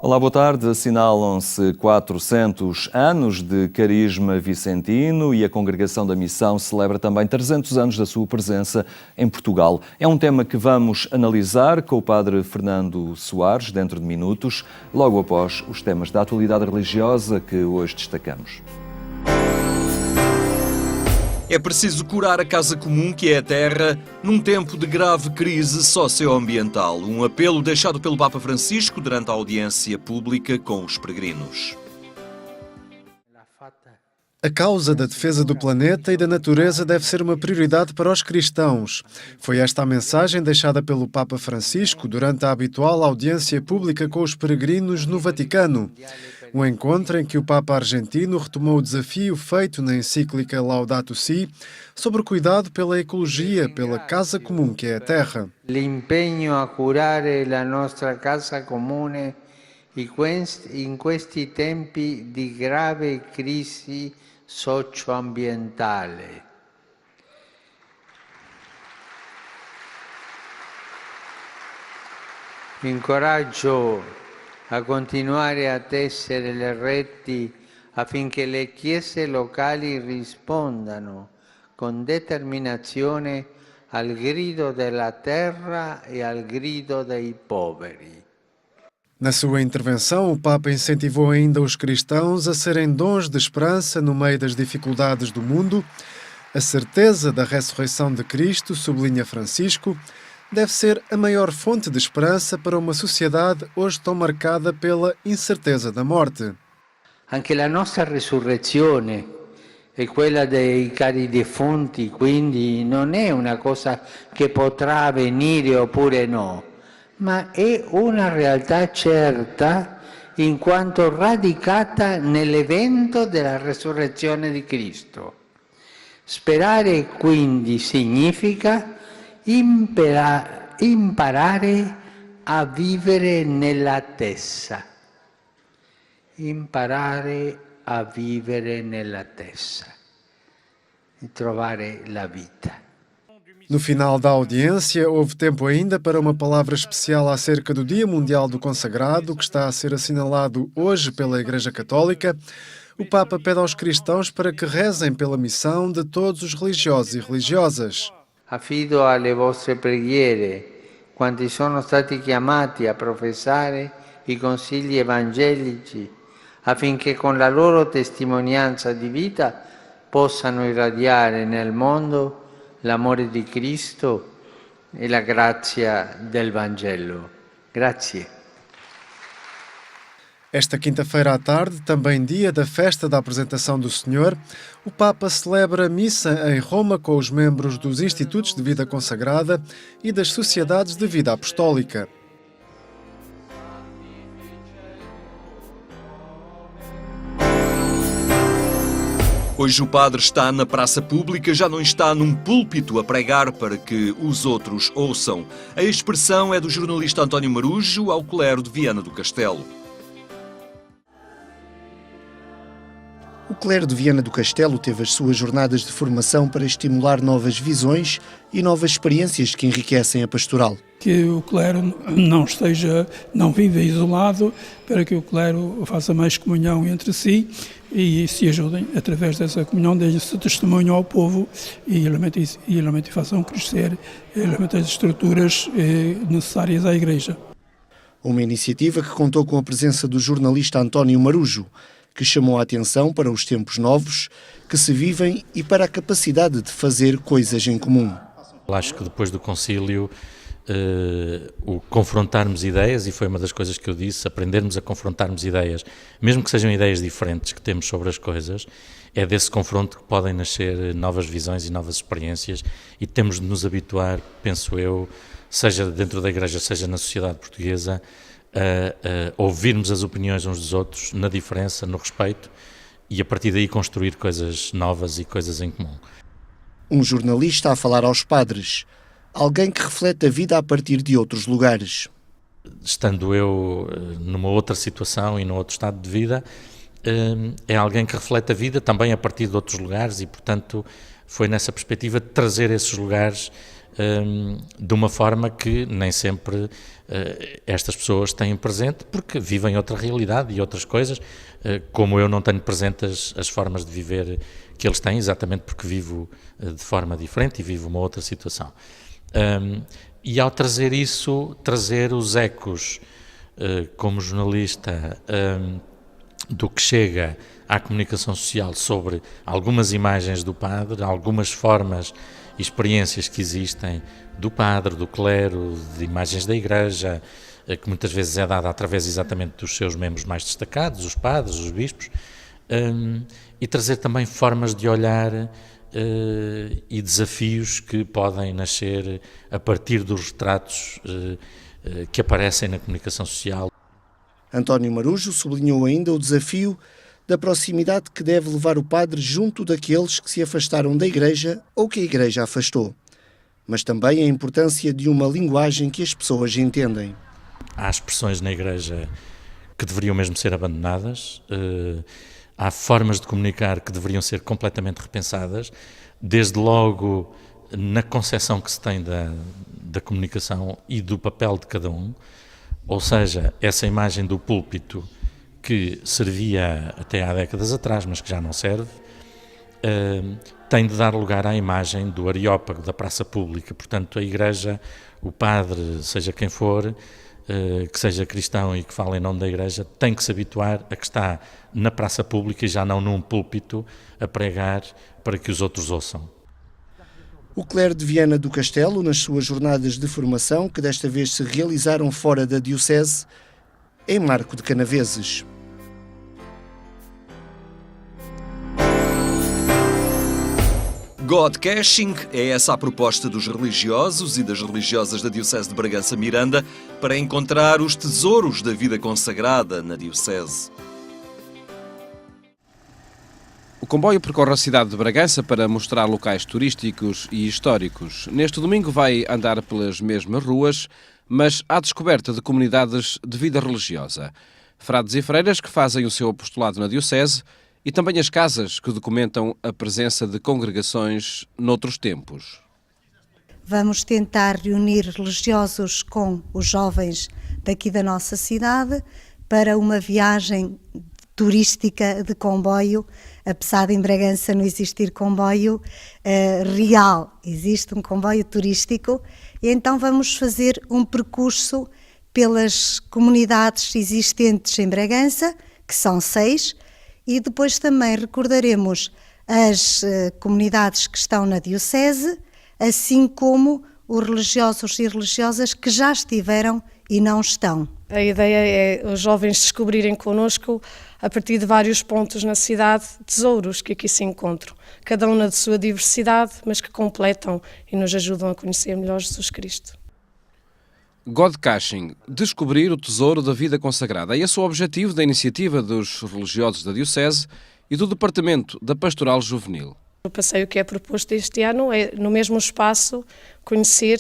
Olá, boa tarde. Assinalam-se 400 anos de carisma vicentino e a Congregação da Missão celebra também 300 anos da sua presença em Portugal. É um tema que vamos analisar com o Padre Fernando Soares dentro de minutos, logo após os temas da atualidade religiosa que hoje destacamos. É preciso curar a casa comum que é a terra num tempo de grave crise socioambiental. Um apelo deixado pelo Papa Francisco durante a audiência pública com os peregrinos. A causa da defesa do planeta e da natureza deve ser uma prioridade para os cristãos. Foi esta a mensagem deixada pelo Papa Francisco durante a habitual audiência pública com os peregrinos no Vaticano. Um encontro em que o Papa argentino retomou o desafio feito na encíclica Laudato Si sobre o cuidado pela ecologia, pela casa comum que é a Terra. L'impegno a curare la nostra casa comune in questi tempi di grave crisi socioambientale. Vi incoraggio a continuare a tessere le reti affinché le chiese locali rispondano con determinazione al grido della terra e al grido dei poveri. Na sua intervenção, o Papa incentivou ainda os cristãos a serem dons de esperança no meio das dificuldades do mundo. A certeza da ressurreição de Cristo, sublinha Francisco, deve ser a maior fonte de esperança para uma sociedade hoje tão marcada pela incerteza da morte. Anche la nostra resurrezione e quella dei cari defunti, quindi non è una cosa che potrà avvenire oppure no, ma è una realtà certa in quanto radicata nell'evento della resurrezione di Cristo. Sperare quindi significa imparare a vivere nell'attesa. Imparare a vivere nell'attesa e trovare la vita. No final da audiência, houve tempo ainda para uma palavra especial acerca do Dia Mundial do Consagrado, que está a ser assinalado hoje pela Igreja Católica. O Papa pede aos cristãos para que rezem pela missão de todos os religiosos e religiosas. Affido alle vostre preghiere quanti sono stati chiamati a professare i consigli evangelici affinché con la loro testimonianza di vita possano irradiare nel mondo l'amore di Cristo e la grazia del Vangelo. Grazie. Esta quinta-feira à tarde, também dia da festa da apresentação do Senhor, o Papa celebra missa em Roma com os membros dos Institutos de Vida Consagrada e das Sociedades de Vida Apostólica. Hoje o padre está na praça pública, já não está num púlpito a pregar para que os outros ouçam. A expressão é do jornalista António Marujo ao clero de Viana do Castelo. O clero de Viana do Castelo teve as suas jornadas de formação para estimular novas visões e novas experiências que enriquecem a pastoral. Que o clero não viva isolado, para que o clero faça mais comunhão entre si e se ajudem, através dessa comunhão, deem-se testemunho ao povo e realmente façam crescer as estruturas necessárias à Igreja. Uma iniciativa que contou com a presença do jornalista António Marujo, que chamou a atenção para os tempos novos que se vivem e para a capacidade de fazer coisas em comum. Acho que depois do concílio, o confrontarmos ideias, e foi uma das coisas que eu disse, aprendermos a confrontarmos ideias, mesmo que sejam ideias diferentes que temos sobre as coisas, é desse confronto que podem nascer novas visões e novas experiências, e temos de nos habituar, penso eu, seja dentro da Igreja, seja na sociedade portuguesa, a ouvirmos as opiniões uns dos outros, na diferença, no respeito, e a partir daí construir coisas novas e coisas em comum. Um jornalista a falar aos padres, alguém que reflete a vida a partir de outros lugares. Estando eu numa outra situação e num outro estado de vida, é alguém que reflete a vida também a partir de outros lugares e, portanto, foi nessa perspectiva de trazer esses lugares de uma forma que nem sempre estas pessoas têm presente, porque vivem outra realidade e outras coisas, como eu não tenho presente as formas de viver que eles têm, exatamente porque vivo de forma diferente e vivo uma outra situação. E ao trazer isso, trazer os ecos, como jornalista, do que chega à comunicação social sobre algumas imagens do padre, algumas formas e experiências que existem do padre, do clero, de imagens da igreja, que muitas vezes é dada através exatamente dos seus membros mais destacados, os padres, os bispos, e trazer também formas de olhar e desafios que podem nascer a partir dos retratos que aparecem na comunicação social. António Marujo sublinhou ainda o desafio da proximidade que deve levar o padre junto daqueles que se afastaram da Igreja ou que a Igreja afastou, mas também a importância de uma linguagem que as pessoas entendem. Há expressões na Igreja que deveriam mesmo ser abandonadas, há formas de comunicar que deveriam ser completamente repensadas, desde logo na concepção que se tem da comunicação e do papel de cada um, ou seja, essa imagem do púlpito que servia até há décadas atrás, mas que já não serve, tem de dar lugar à imagem do areópago, da praça pública. Portanto, a Igreja, o padre, seja quem for, que seja cristão e que fale em nome da Igreja, tem que se habituar a que está na praça pública e já não num púlpito a pregar para que os outros ouçam. O clero de Viana do Castelo, nas suas jornadas de formação, que desta vez se realizaram fora da Diocese, em Marco de Canaveses. God Caching é essa a proposta dos religiosos e das religiosas da Diocese de Bragança Miranda para encontrar os tesouros da vida consagrada na Diocese. O comboio percorre a cidade de Bragança para mostrar locais turísticos e históricos. Neste domingo vai andar pelas mesmas ruas, mas à descoberta de comunidades de vida religiosa. Frades e freiras que fazem o seu apostolado na Diocese e também as casas que documentam a presença de congregações noutros tempos. Vamos tentar reunir religiosos com os jovens daqui da nossa cidade para uma viagem turística de comboio, apesar de em Bragança não existir comboio real, existe um comboio turístico, e então vamos fazer um percurso pelas comunidades existentes em Bragança, que são 6, e depois também recordaremos as comunidades que estão na Diocese, assim como os religiosos e religiosas que já estiveram e não estão. A ideia é os jovens descobrirem connosco, a partir de vários pontos na cidade, tesouros que aqui se encontram, cada um na sua diversidade, mas que completam e nos ajudam a conhecer melhor Jesus Cristo. God Caching, descobrir o tesouro da vida consagrada. É esse o objetivo da iniciativa dos religiosos da Diocese e do Departamento da Pastoral Juvenil. O passeio que é proposto este ano é, no mesmo espaço, conhecer,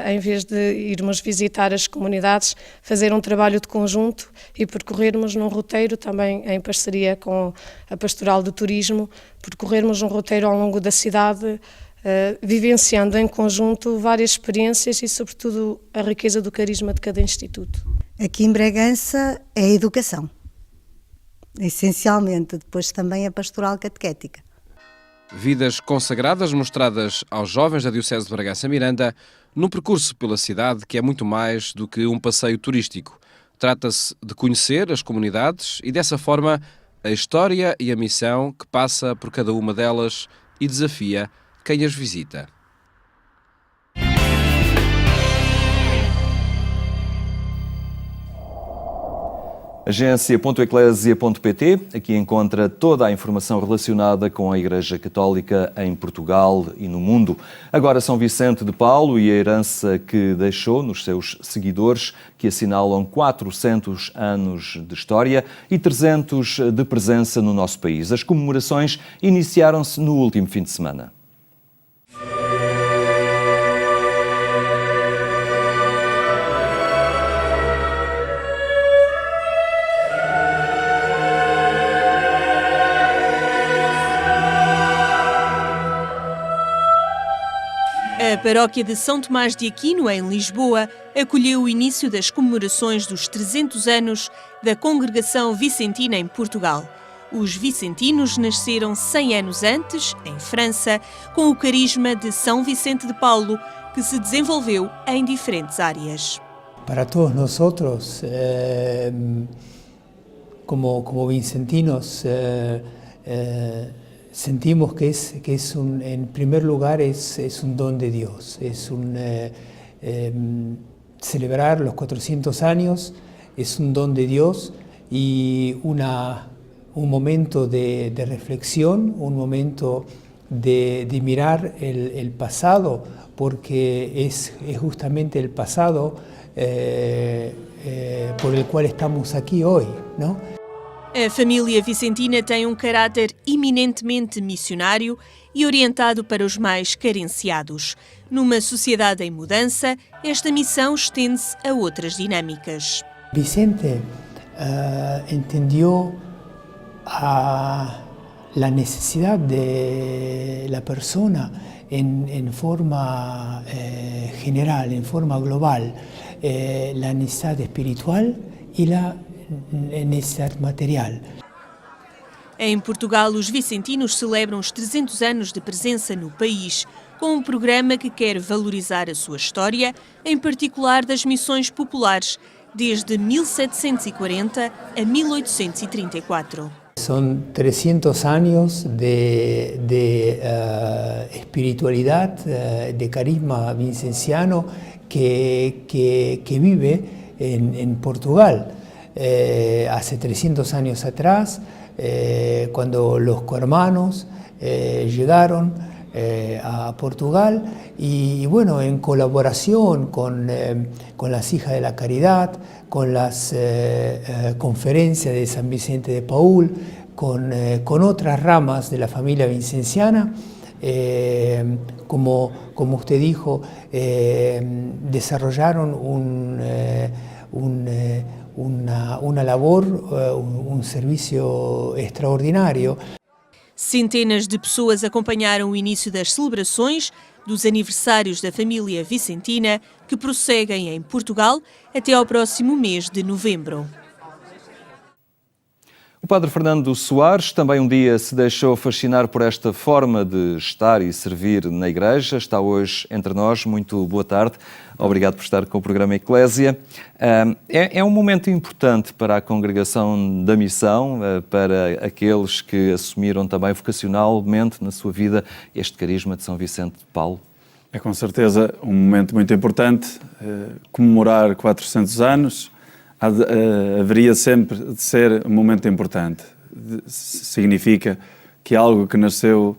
em vez de irmos visitar as comunidades, fazer um trabalho de conjunto e percorrermos num roteiro, também em parceria com a Pastoral do Turismo, percorrermos um roteiro ao longo da cidade, vivenciando em conjunto várias experiências e, sobretudo, a riqueza do carisma de cada instituto. Aqui em Bragança é a educação, essencialmente, depois também a pastoral catequética. Vidas consagradas mostradas aos jovens da Diocese de Bragança Miranda num percurso pela cidade que é muito mais do que um passeio turístico. Trata-se de conhecer as comunidades e, dessa forma, a história e a missão que passa por cada uma delas e desafia quem as visita. Agência.eclésia.pt, aqui encontra toda a informação relacionada com a Igreja Católica em Portugal e no mundo. Agora São Vicente de Paulo e a herança que deixou nos seus seguidores, que assinalam 400 anos de história e 300 de presença no nosso país. As comemorações iniciaram-se no último fim de semana. A paróquia de São Tomás de Aquino, em Lisboa, acolheu o início das comemorações dos 300 anos da Congregação Vicentina em Portugal. Os vicentinos nasceram 100 anos antes, em França, com o carisma de São Vicente de Paulo, que se desenvolveu em diferentes áreas. Para todos nosotros, como vicentinos, sentimos que es en primer lugar es un don de Dios, celebrar los 400 años es un don de Dios y un momento de reflexión, un momento de mirar el pasado, porque es justamente el pasado por el cual estamos aquí hoy, ¿no? A família vicentina tem um caráter eminentemente missionário e orientado para os mais carenciados. Numa sociedade em mudança, esta missão estende-se a outras dinâmicas. Vicente entendió la necesidad de la persona en forma general, en forma global, la necesidad espiritual y la necesidade material. Em Portugal, os vicentinos celebram os 300 anos de presença no país, com um programa que quer valorizar a sua história, em particular das missões populares, desde 1740 a 1834. Son 300 años de espiritualidad, de carisma vincenciano que vive en Portugal. Hace 300 años atrás, cuando los cohermanos llegaron a Portugal y bueno, en colaboración con las Hijas de la Caridad, con las conferencias de San Vicente de Paúl, con otras ramas de la familia vincenciana, como usted dijo, desarrollaron una labor, um serviço extraordinário. Centenas de pessoas acompanharam o início das celebrações dos aniversários da família vicentina, que prosseguem em Portugal até ao próximo mês de novembro. O padre Fernando Soares também um dia se deixou fascinar por esta forma de estar e servir na Igreja. Está hoje entre nós. Muito boa tarde. Obrigado por estar com o programa Eclésia. É um momento importante para a Congregação da Missão, para aqueles que assumiram também vocacionalmente na sua vida este carisma de São Vicente de Paulo. É com certeza um momento muito importante, comemorar 400 anos. Haveria sempre de ser um momento importante. Significa que algo que nasceu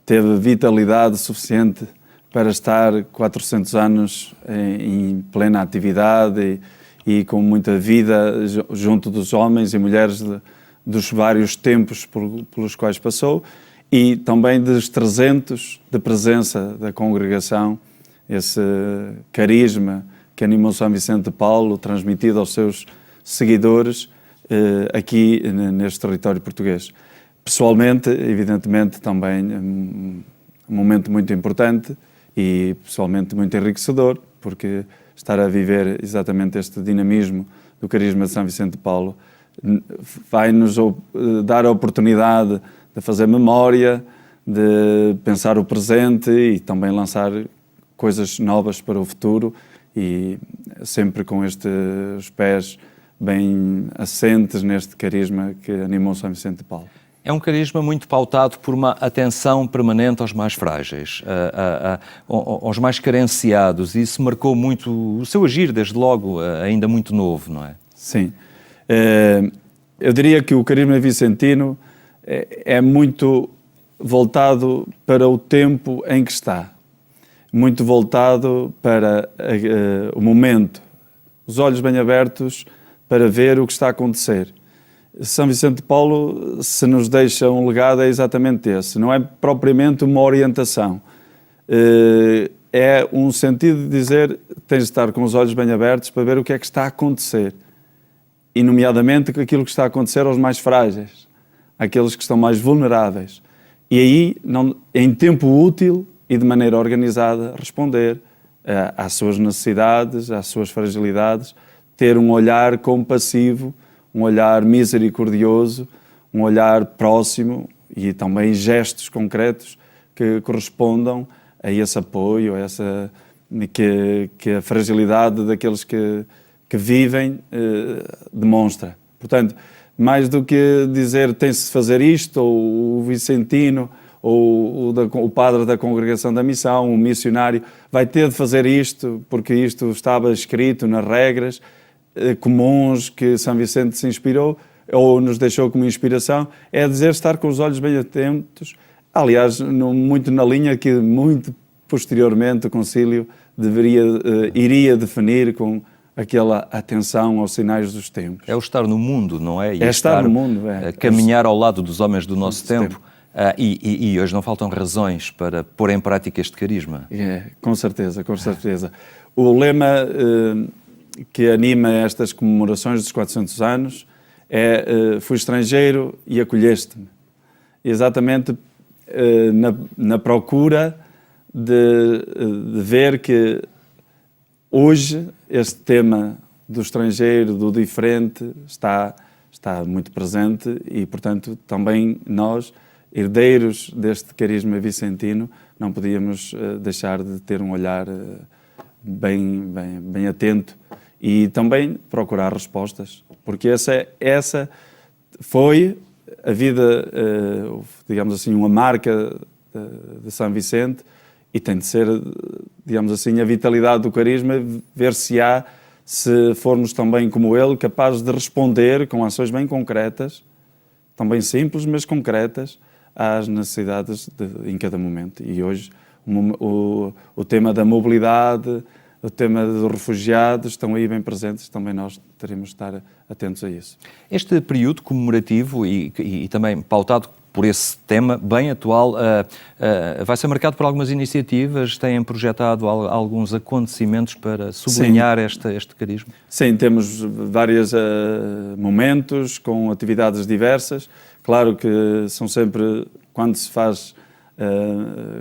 teve vitalidade suficiente para estar 400 anos em plena atividade e com muita vida junto dos homens e mulheres dos vários tempos pelos quais passou, e também dos 300 de presença da congregação, esse carisma que animou São Vicente de Paulo, transmitido aos seus seguidores aqui neste território português. Pessoalmente, evidentemente, também um momento muito importante e pessoalmente muito enriquecedor, porque estar a viver exatamente este dinamismo do carisma de São Vicente de Paulo vai-nos dar a oportunidade de fazer memória, de pensar o presente e também lançar coisas novas para o futuro, e sempre com os pés bem assentes neste carisma que animou São Vicente de Paulo. É um carisma muito pautado por uma atenção permanente aos mais frágeis, aos mais carenciados, e isso marcou muito o seu agir, desde logo, ainda muito novo, não é? Sim. Eu diria que o carisma vicentino é muito voltado para o tempo em que está. Muito voltado para o momento, os olhos bem abertos para ver o que está a acontecer. São Vicente de Paulo, se nos deixa um legado, é exatamente esse. Não é propriamente uma orientação. É um sentido de dizer, tens de estar com os olhos bem abertos para ver o que é que está a acontecer. E, nomeadamente, aquilo que está a acontecer aos mais frágeis, àqueles que estão mais vulneráveis. E aí, em tempo útil, e de maneira organizada responder às suas necessidades, às suas fragilidades, ter um olhar compassivo, um olhar misericordioso, um olhar próximo e também gestos concretos que correspondam a esse apoio, a essa, que a fragilidade daqueles que vivem demonstra. Portanto, mais do que dizer tem-se de fazer isto, ou o vicentino, ou o padre da congregação da missão, o missionário, vai ter de fazer isto, porque isto estava escrito nas regras comuns que São Vicente se inspirou, ou nos deixou como inspiração, é dizer estar com os olhos bem atentos. Aliás, muito na linha que muito posteriormente o concílio iria definir com aquela atenção aos sinais dos tempos. É o estar no mundo, não é? E estar no mundo, caminhar ao lado dos homens do nosso tempo. E hoje não faltam razões para pôr em prática este carisma. Com certeza, com certeza. O lema que anima estas comemorações dos 400 anos é fui estrangeiro e acolheste-me. Exatamente na procura de ver que hoje este tema do estrangeiro, do diferente, está muito presente e, portanto, também nós, herdeiros deste carisma vicentino, não podíamos deixar de ter um olhar bem atento e também procurar respostas, porque essa foi a vida, digamos assim, uma marca de São Vicente e tem de ser, digamos assim, a vitalidade do carisma, ver-se-á, se formos também como ele, capazes de responder com ações bem concretas, também simples, mas concretas, às necessidades em cada momento. E hoje o tema da mobilidade, o tema dos refugiados estão aí bem presentes, também nós teremos de estar atentos a isso. Este período comemorativo e também pautado por esse tema bem atual, vai ser marcado por algumas iniciativas, têm projetado alguns acontecimentos para sublinhar este carisma? Sim, temos vários momentos com atividades diversas. Claro que são sempre, quando se faz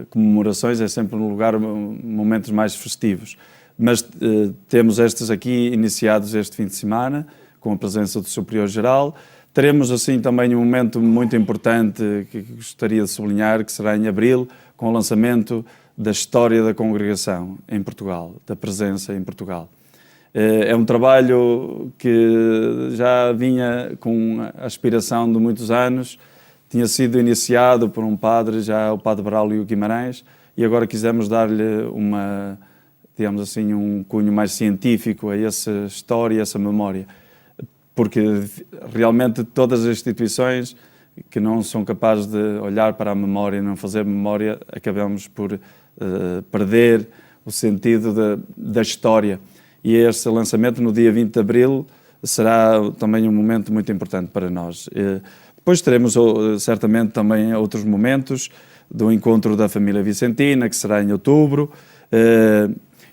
comemorações, é sempre um lugar, momentos mais festivos. Mas temos estes aqui iniciados este fim de semana, com a presença do Superior-Geral. Teremos assim também um momento muito importante que gostaria de sublinhar, que será em abril, com o lançamento da história da congregação em Portugal, da presença em Portugal. É um trabalho que já vinha com a aspiração de muitos anos, tinha sido iniciado por um padre, já o Padre Braulio Guimarães, e agora quisemos dar-lhe digamos assim, um cunho mais científico a essa história, a essa memória. Porque realmente todas as instituições que não são capazes de olhar para a memória e não fazer memória, acabamos por perder o sentido da história. E este lançamento, no dia 20 de abril, será também um momento muito importante para nós. Depois teremos certamente também outros momentos do encontro da família vicentina, que será em outubro,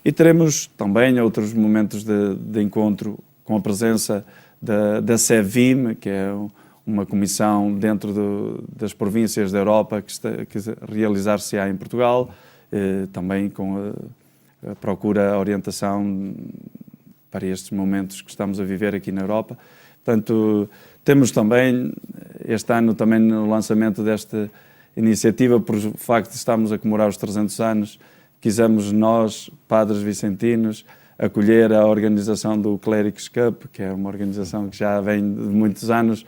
e teremos também outros momentos de encontro com a presença da SEVIM, que é uma comissão dentro das províncias da Europa que realizar-se-á em Portugal, também com a procura, a orientação para estes momentos que estamos a viver aqui na Europa. Portanto, temos também, este ano, também no lançamento desta iniciativa, por o facto de estarmos a comemorar os 300 anos, quisemos nós, padres vicentinos, acolher a organização do Clerics Cup, que é uma organização que já vem de muitos anos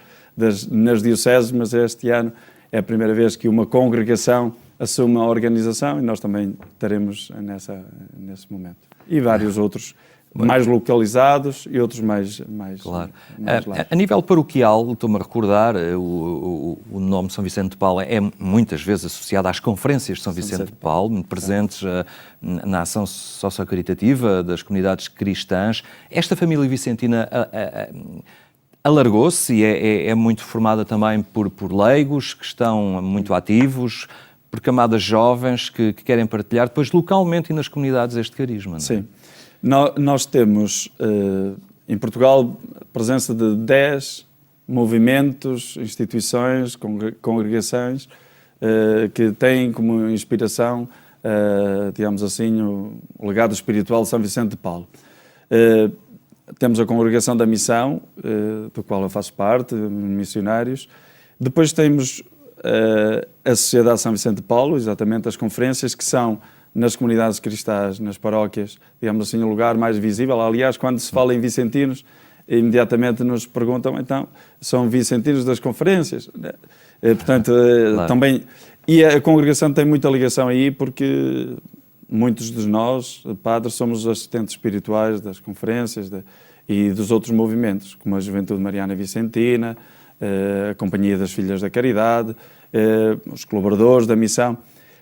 nas dioceses, mas este ano é a primeira vez que uma congregação assume a organização e nós também estaremos nesse momento. E vários outros mais localizados e outros mais claro. Mais largos. A nível paroquial, estou-me a recordar, o nome São Vicente de Paulo é muitas vezes associado às conferências de São Vicente de Paulo, muito presentes na ação sociocaritativa das comunidades cristãs. Esta família vicentina alargou-se e é muito formada também por leigos que estão muito ativos, por camadas jovens que querem partilhar depois localmente e nas comunidades este carisma. Não é? Sim. Nós temos em Portugal a presença de 10 movimentos, instituições, congregações que têm como inspiração digamos assim, o legado espiritual de São Vicente de Paulo. Temos a Congregação da Missão, do qual eu faço parte, missionários. Depois temos a Sociedade São Vicente de Paulo, exatamente as conferências, que são nas comunidades cristãs, nas paróquias, digamos assim, o lugar mais visível. Aliás, quando se fala em vicentinos, imediatamente nos perguntam, então, são vicentinos das conferências? Portanto, claro. Também... E a congregação tem muita ligação aí, porque muitos de nós, padres, somos assistentes espirituais das conferências e dos outros movimentos, como a Juventude Mariana Vicentina, a Companhia das Filhas da Caridade, os colaboradores da missão.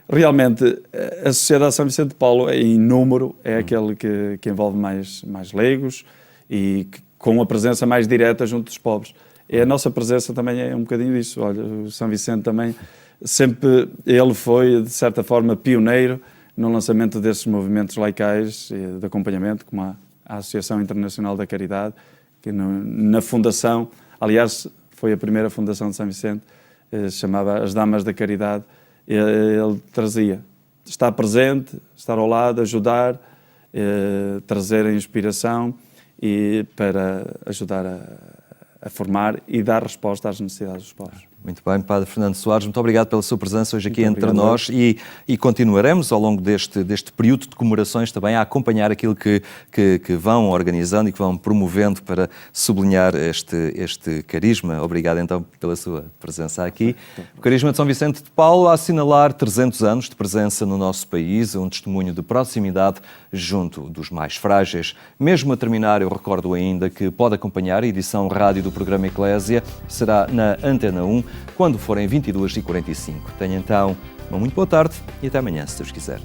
Realmente, a Sociedade São Vicente de Paulo, em número, é aquele que envolve mais leigos e com a presença mais direta junto dos pobres. E a nossa presença também é um bocadinho disso. Olha, o São Vicente também, sempre ele foi, de certa forma, pioneiro no lançamento desses movimentos laicais de acompanhamento, como a Associação Internacional da Caridade, que na fundação, aliás, foi a primeira fundação de São Vicente, se chamava As Damas da Caridade. Ele trazia, estar presente, estar ao lado, ajudar, trazer a inspiração e para ajudar a formar e dar resposta às necessidades dos povos. Muito bem, Padre Fernando Soares, muito obrigado pela sua presença hoje aqui entre nós e continuaremos ao longo deste período de comemorações também a acompanhar aquilo que vão organizando e que vão promovendo para sublinhar este carisma. Obrigado então pela sua presença aqui. O carisma de São Vicente de Paulo a assinalar 300 anos de presença no nosso país, um testemunho de proximidade junto dos mais frágeis. Mesmo a terminar, eu recordo ainda que pode acompanhar a edição rádio do programa Eclésia, será na Antena 1, quando forem 22h45. Tenha então uma muito boa tarde e até amanhã, se Deus quiser.